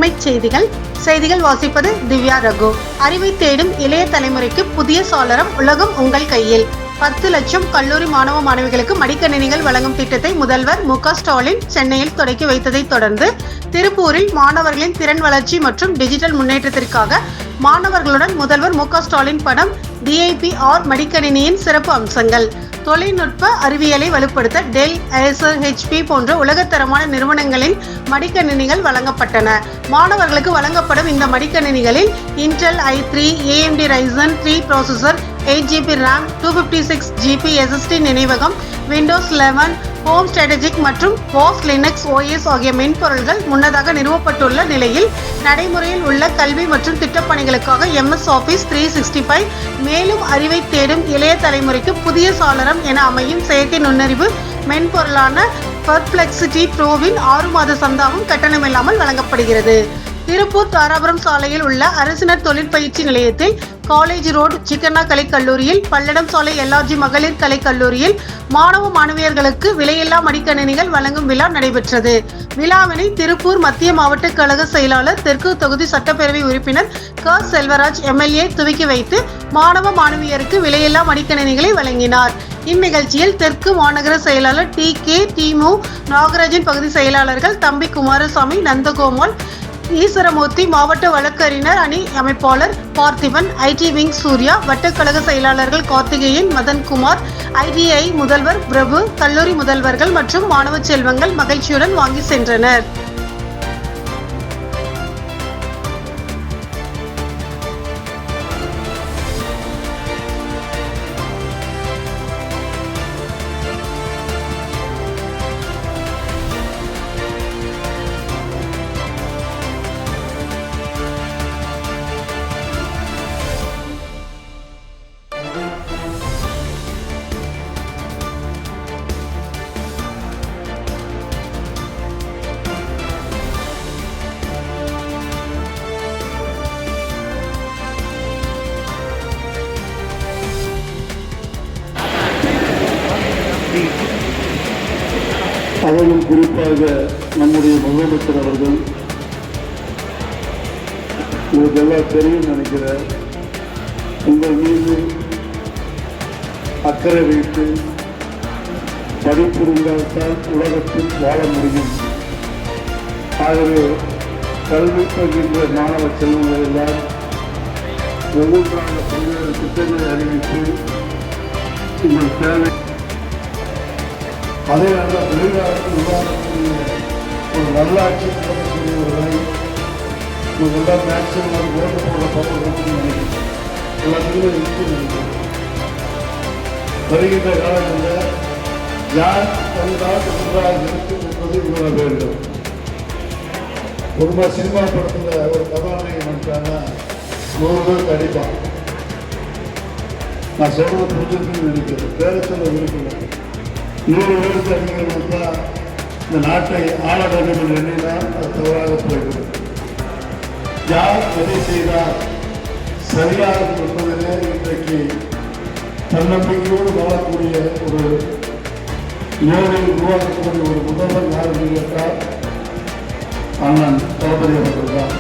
உண்மைச் செய்திகள். செய்திகள் வாசிப்பது திவ்யா ரகு. அறிவை தேடும் இளைய தலைமுறைக்கு புதிய சாளரம். உலகம் உங்கள் கையில். 10 லட்சம் கல்லூரி மாணவ மாணவிகளுக்கு மடிக்கணினிகள் வழங்கும் திட்டத்தை முதல்வர் மு.க. ஸ்டாலின் சென்னையில் தொடக்கி வைத்ததை தொடர்ந்து திருப்பூரில் மாணவர்களின் திறன் வளர்ச்சி மற்றும் டிஜிட்டல் முன்னேற்றத்திற்காக மாணவர்களுடன் முதல்வர் மு.க. ஸ்டாலின் படம். DIPR மடிக்கணினியின் சிறப்பு அம்சங்கள். தொழில்நுட்ப அறிவியலை வலுப்படுத்த டெல், ஏசர், HP போன்ற உலகத்தரமான நிறுவனங்களின் மடிக்கணினிகள் வழங்கப்பட்டன. மாணவர்களுக்கு வழங்கப்படும் இந்த மடிக்கணினிகளில் Intel i3, AMD Ryzen 3 processor, 8GB RAM, 256GB SSD நினைவகம், Windows 11 ஹோம் ஸ்ட்ராட்டஜிக் மற்றும் வாஸ் லினக்ஸ் OS ஆகிய மென்பொருள்கள் முன்னதாக நிறுவப்பட்டுள்ள நிலையில் நடைமுறையில் உள்ள கல்வி மற்றும் திட்டப்பணிகளுக்காக MS Office 365 மேலும் அறிவை தேடும் இளைய தலைமுறைக்கு புதிய சாளரம் என அமையும் செயற்கை நுண்ணறிவு மென்பொருளான பெர்ப்ளெக்சிட்டி ப்ரோவின் 6 மாத சந்தாவும் கட்டணமில்லாமல் வழங்கப்படுகிறது. திருப்பூர் தாராபுரம் சாலையில் உள்ள அரசினர் தொழிற்பயிற்சி நிலையத்தில், காலேஜ் ரோடு சிக்கண்ணா கலைக்கல்லூரியில், பல்லடம் சாலை LRG மகளிர் கலைக்கல்லூரியில் மாணவ மாணவியர்களுக்கு விலையில்லா மடிக்கணினிகள் வழங்கும் விழா நடைபெற்றது. விழாவினை திருப்பூர் மத்திய மாவட்ட கழக செயலாளர், தெற்கு தொகுதி சட்டப்பேரவை உறுப்பினர் க. செல்வராஜ் MLA துவக்கி வைத்து மாணவ மாணவியருக்கு விலையில்லா மடிக்கணினிகளை வழங்கினார். இந்நிகழ்ச்சியில் தெற்கு மாநகர செயலாளர் TK திமு நாகராஜன், பகுதி செயலாளர்கள் தம்பி குமாரசாமி, நந்தகோபால், ஈஸ்வரமூர்த்தி, மாவட்ட வழக்கறிஞர் அணி அமைப்பாளர் பார்த்திபன், IT விங் சூர்யா, வட்டக்கழக செயலாளர்கள் கார்த்திகேயன், மதன்குமார், IDI முதல்வர் பிரபு, கல்லூரி முதல்வர்கள் மற்றும் மாணவ செல்வங்கள் மகிழ்ச்சியுடன் வாங்கி சென்றனர். அவர்களும் குறிப்பாக நம்முடைய முதலமைச்சர் அவர்கள், உங்களுக்கு எல்லாம் தெரியும் நினைக்கிறேன், உங்கள் மீது அக்கறை வைத்து படிப்புரிந்தால்தான் உலகத்தில் வாழ முடியும். ஆகவே கல்வி பகிர்ந்த மாணவ செல்வங்கள் எல்லாம் ஒவ்வொன்றாக பல்வேறு திட்டங்களை அறிவித்து உங்கள் தேவை அதே நல்ல தொழிலாளர்கள் உருவாக்கக்கூடிய ஒரு நல்லாட்சி நடக்கக்கூடியவர்களை எல்லாம் மேக்சிமம் ஒரு ஓட்டு போட போகிறோம்னு நினைக்கிறேன். எல்லாத்துக்குமே இருக்கு நினைக்கிறேன். வருகின்ற காலத்தில் யார் வந்தால் ஒன்றாக இருக்கும் என்பது உணர வேண்டும். பொதுவாக சினிமா படத்தில் ஒரு கதாநாயகன் வந்துட்டாங்கன்னா 100 பேர் கிடைப்பான். நான் சொல்றது புரிஞ்சுன்னு நினைக்கிறேன். பேரத்தில் விருப்பம் 100 பேருக்கு அதிகம் வந்தால் இந்த நாட்டை ஆள வேண்டும் என்று எண்ணினால் அது தவறாக போய்விடும். யார் எதை செய்தால் சரியாக என்பதிலே இன்றைக்கு தன்னம்பிக்கையோடு வாழக்கூடிய ஒரு யோகை உருவாக்கக்கூடிய ஒரு முதல்வர் யார் என்று கேட்டால் அண்ணன் தளபதி அவர்கள் தான்.